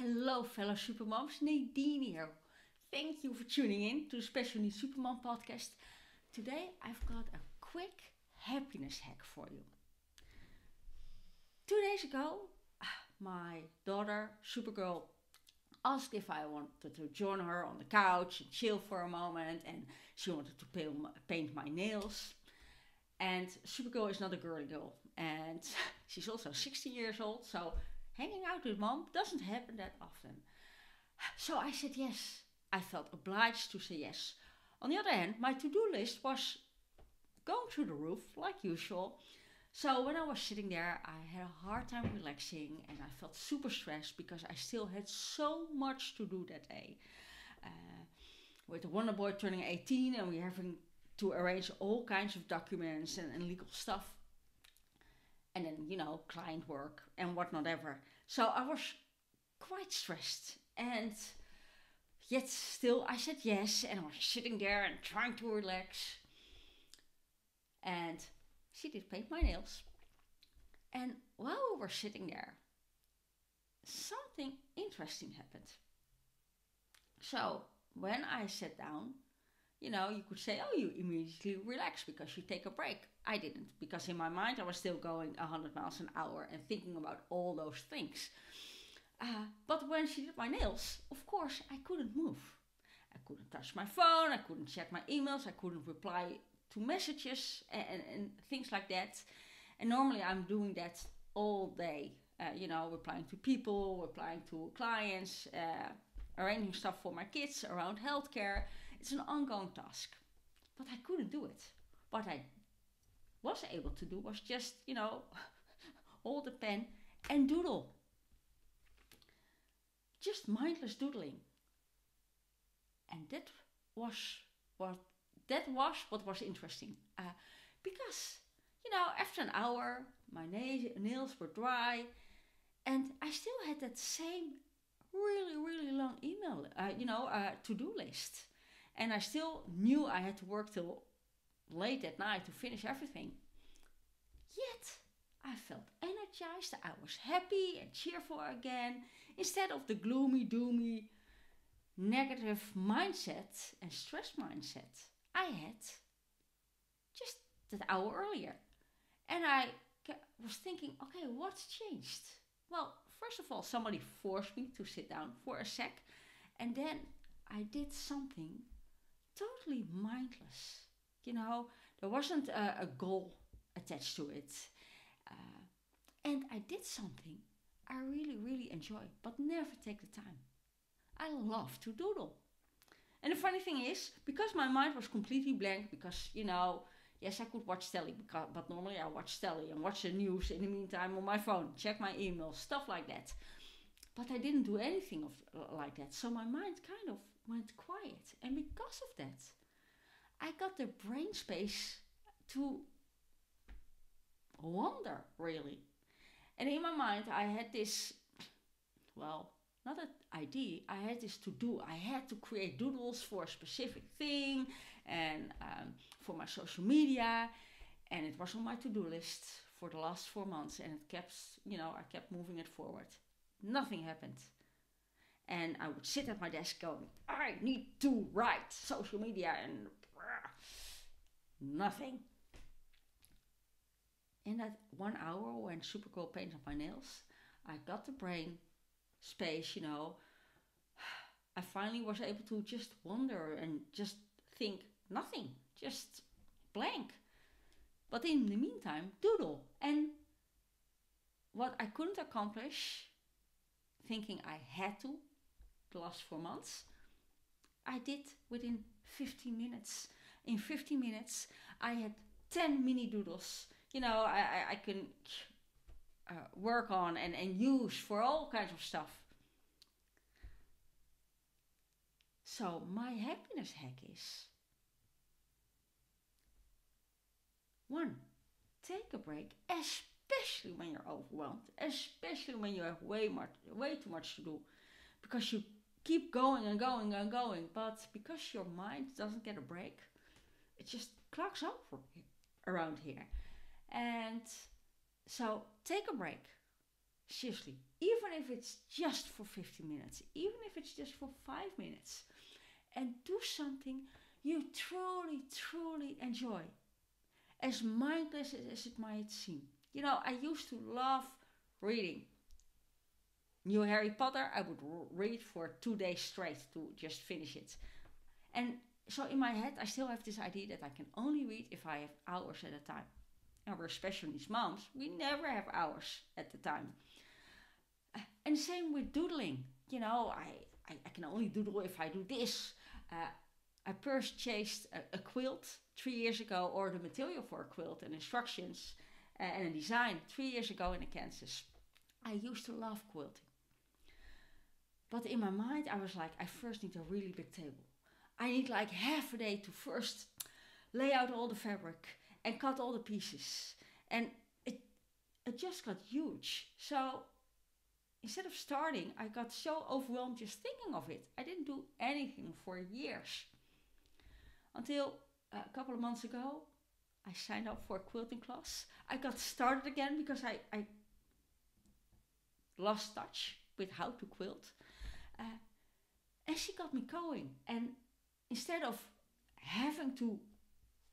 Hello, fellow supermoms. Nadine here. Thank you for tuning in to the Special Needs Supermom podcast. Today I've got a quick happiness hack for you. 2 days ago, my daughter, Supergirl, asked if I wanted to join her on the couch and chill for a moment, and she wanted to paint my nails. And Supergirl is not a girly girl, and she's also 16 years old, so hanging out with mom doesn't happen that often. So I said yes. I felt obliged to say yes. On the other hand, my to-do list was going through the roof like usual. So when I was sitting there, I had a hard time relaxing and I felt super stressed because I still had so much to do that day. With the Wonder Boy turning 18 and we're having to arrange all kinds of documents and legal stuff. And then, client work and whatnot ever. So I was quite stressed. And yet still I said yes. And I was sitting there and trying to relax. And she did paint my nails. And while we were sitting there, something interesting happened. So when I sat down, you could say, oh, you immediately relax because you take a break. I didn't, because in my mind I was still going 100 miles an hour and thinking about all those things. But when she did my nails, of course, I couldn't move. I couldn't touch my phone, I couldn't check my emails, I couldn't reply to messages and things like that. And normally I'm doing that all day, replying to people, replying to clients, arranging stuff for my kids around healthcare. It's an ongoing task, but I couldn't do it. What I was able to do was just, hold the pen and doodle. Just mindless doodling. And that was what was interesting. Because, after an hour, my nails were dry, and I still had that same really, really long email, to-do list. And I still knew I had to work till late at night to finish everything. Yet, I felt energized, I was happy and cheerful again. Instead of the gloomy, doomy, negative mindset and stress mindset I had just that hour earlier. And I was thinking, okay, what's changed? Well, first of all, somebody forced me to sit down for a sec. And then I did something totally mindless. There wasn't a goal attached to it. And I did something I really, really enjoy, but never take the time. I love to doodle. And the funny thing is, because my mind was completely blank, because, yes, I could watch telly, but normally I watch telly and watch the news in the meantime on my phone, check my emails, stuff like that. But I didn't do anything like that. So my mind kind of went quiet. And because of that, I got the brain space to wonder, really. And in my mind, I had this, not an idea, I had this to do. I had to create doodles for a specific thing and for my social media. And it was on my to-do list for the last 4 months. And it kept, I kept moving it forward. Nothing happened. And I would sit at my desk going, I need to write social media, and nothing. In that 1 hour when Supergirl painted my nails, I got the brain space, I finally was able to just wonder and just think nothing, just blank. But in the meantime, doodle. And what I couldn't accomplish, thinking I had to, the last 4 months, I did within 15 minutes. In 15 minutes, I had 10 mini doodles. I can work on and use for all kinds of stuff. So my happiness hack is 1, take a break, especially when you're overwhelmed, especially when you have way too much to do, because you keep going and going and going, but because your mind doesn't get a break, it just clogs up around here. And so take a break. Seriously, even if it's just for 15 minutes, even if it's just for 5 minutes, and do something you truly, truly enjoy. As mindless as it might seem. You know, I used to love reading. New Harry Potter, I would read for 2 days straight to just finish it. And so in my head, I still have this idea that I can only read if I have hours at a time. And we're special needs moms, we never have hours at the time. And same with doodling. You know, I can only doodle if I do this. I purchased a quilt 3 years ago, or the material for a quilt and instructions and a design 3 years ago in Kansas. I used to love quilting. But in my mind, I was like, I first need a really big table. I need like half a day to first lay out all the fabric and cut all the pieces. And it just got huge. So instead of starting, I got so overwhelmed just thinking of it. I didn't do anything for years. Until a couple of months ago, I signed up for a quilting class. I got started again because I lost touch with how to quilt. And she got me going. And instead of having to,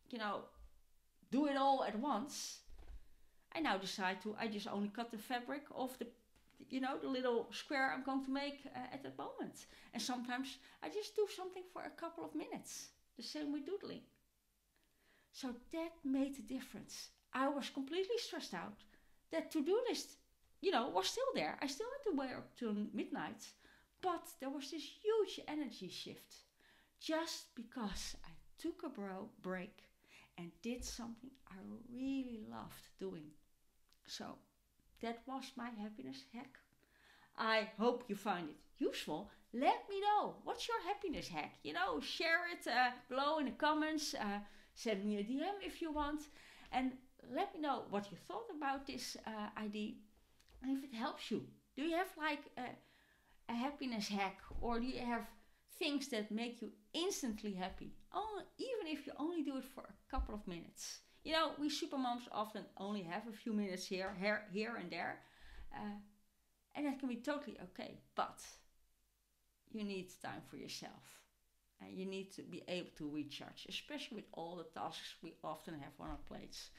you know, do it all at once, I now decide I just only cut the fabric off the little square I'm going to make at that moment. And sometimes I just do something for a couple of minutes. The same with doodling. So that made a difference. I was completely stressed out. That to-do list, was still there. I still had to work till midnight. But there was this huge energy shift. Just because I took a break and did something I really loved doing. So that was my happiness hack. I hope you find it useful. Let me know. What's your happiness hack? Share it below in the comments. Send me a DM if you want. And let me know what you thought about this idea. And if it helps you. Do you have like a happiness hack? Or do you have things that make you instantly happy? Even if you only do it for a couple of minutes. We supermoms often only have a few minutes here and there. And that can be totally okay. But you need time for yourself. And you need to be able to recharge. Especially with all the tasks we often have on our plates.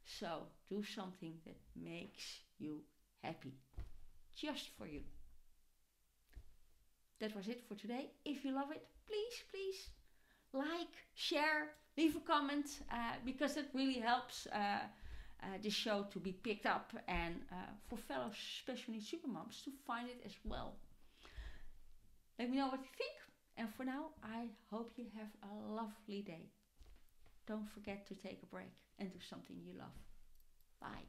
So do something that makes you happy. Just for you. That was it for today. If you love it, please like, share, leave a comment. Because it really helps this show to be picked up. And for fellow special needs supermoms to find it as well. Let me know what you think. And for now, I hope you have a lovely day. Don't forget to take a break and do something you love. Bye.